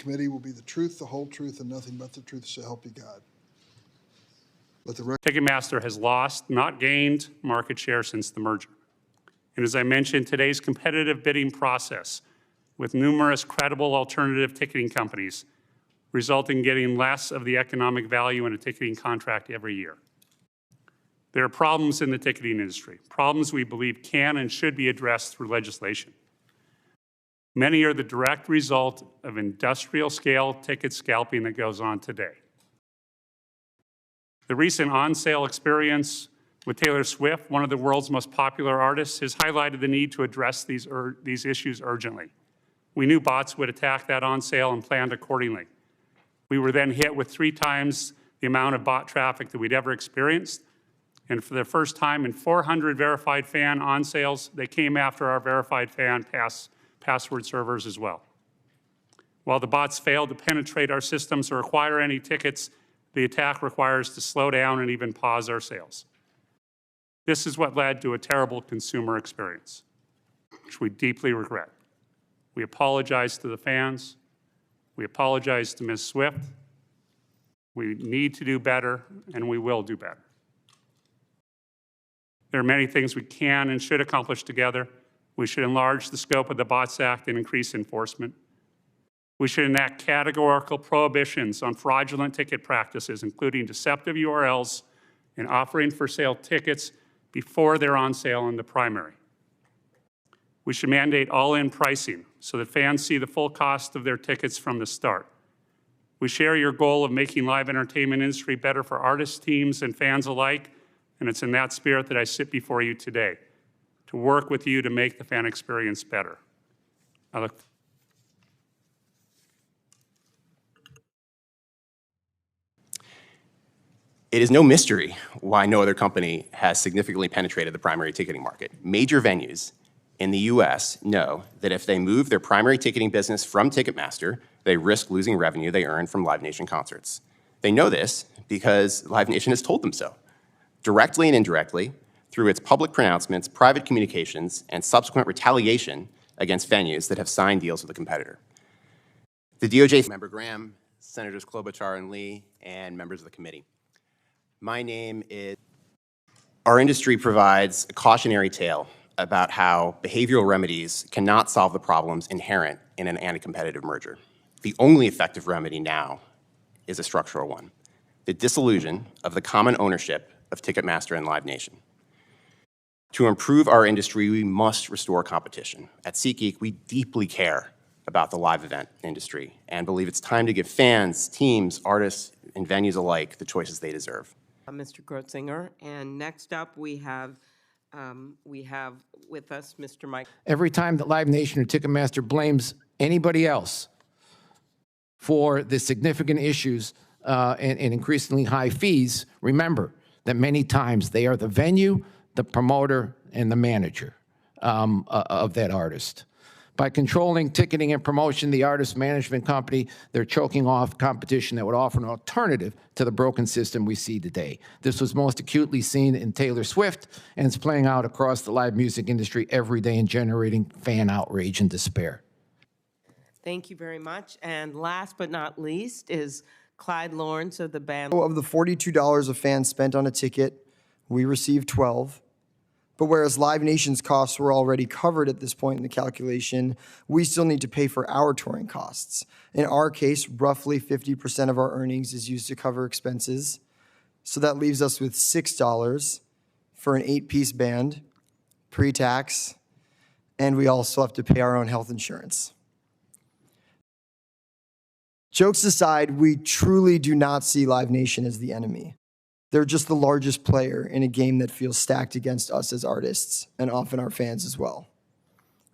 Committee will be the truth, the whole truth, and nothing but the truth, so help you God. Ticketmaster has lost, not gained, market share since the merger. And as I mentioned, today's competitive bidding process with numerous credible alternative ticketing companies resulting in getting less of the economic value in a ticketing contract every year. There are problems in the ticketing industry, problems we believe can and should be addressed through legislation. Many are the direct result of industrial-scale ticket scalping that goes on today. The recent on-sale experience with Taylor Swift, one of the world's most popular artists, has highlighted the need to address these issues urgently. We knew bots would attack that on-sale and planned accordingly. We were then hit with 3 times the amount of bot traffic that we'd ever experienced. And for the first time in 400 verified fan on-sales, they came after our verified fan password servers as well. While the bots failed to penetrate our systems or acquire any tickets, the attack requires to slow down and even pause our sales. This is what led to a terrible consumer experience, which we deeply regret. We apologize to the fans. We apologize to Ms. Swift. We need to do better, and we will do better. There are many things we can and should accomplish together. We should enlarge the scope of the Bots Act and increase enforcement. We should enact categorical prohibitions on fraudulent ticket practices, including deceptive URLs and offering for sale tickets before they're on sale in the primary. We should mandate all-in pricing so that fans see the full cost of their tickets from the start. We share your goal of making live entertainment industry better for artists, teams, and fans alike, and it's in that spirit that I sit before you today, to work with you to make the fan experience better. It is no mystery why no other company has significantly penetrated the primary ticketing market. Major venues in the US know that if they move their primary ticketing business from Ticketmaster, they risk losing revenue they earn from Live Nation concerts. They know this because Live Nation has told them so, directly and indirectly, through its public pronouncements, private communications, and subsequent retaliation against venues that have signed deals with a competitor. The DOJ, Member Graham, Senators Klobuchar and Lee, and members of the committee. My name is... Our industry provides a cautionary tale about how behavioral remedies cannot solve the problems inherent in an anti-competitive merger. The only effective remedy now is a structural one: the dissolution of the common ownership of Ticketmaster and Live Nation. To improve our industry, we must restore competition. At SeatGeek, we deeply care about the live event industry and believe it's time to give fans, teams, artists, and venues alike the choices they deserve. Mr. Grotzinger, and next up we have with us Mr. Mike. Every time that Live Nation or Ticketmaster blames anybody else for the significant issues and increasingly high fees, remember that many times they are the venue, the promoter, and the manager of that artist. By controlling ticketing and promotion, the artist management company, they're choking off competition that would offer an alternative to the broken system we see today. This was most acutely seen in Taylor Swift, and it's playing out across the live music industry every day and generating fan outrage and despair. Thank you very much. And last but not least is Clyde Lawrence of the band. Of the $42 a fan spent on a ticket, we received 12. But whereas Live Nation's costs were already covered at this point in the calculation, we still need to pay for our touring costs. In our case, roughly 50% of our earnings is used to cover expenses. So that leaves us with $6 for an 8-piece band, pre-tax, and we also have to pay our own health insurance. Jokes aside, we truly do not see Live Nation as the enemy. They're just the largest player in a game that feels stacked against us as artists, and often our fans as well.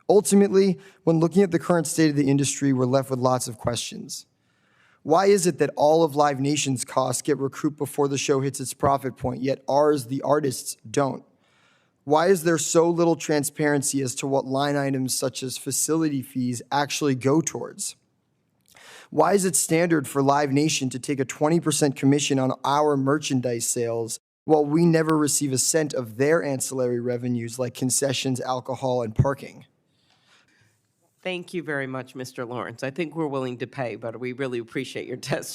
Ultimately, when looking at the current state of the industry, we're left with lots of questions. Why is it that all of Live Nation's costs get recouped before the show hits its profit point, yet ours, the artists, don't? Why is there so little transparency as to what line items such as facility fees actually go towards? Why is it standard for Live Nation to take a 20% commission on our merchandise sales while we never receive a cent of their ancillary revenues like concessions, alcohol, and parking? Thank you very much, Mr. Lawrence. I think we're willing to pay, but we really appreciate your testimony.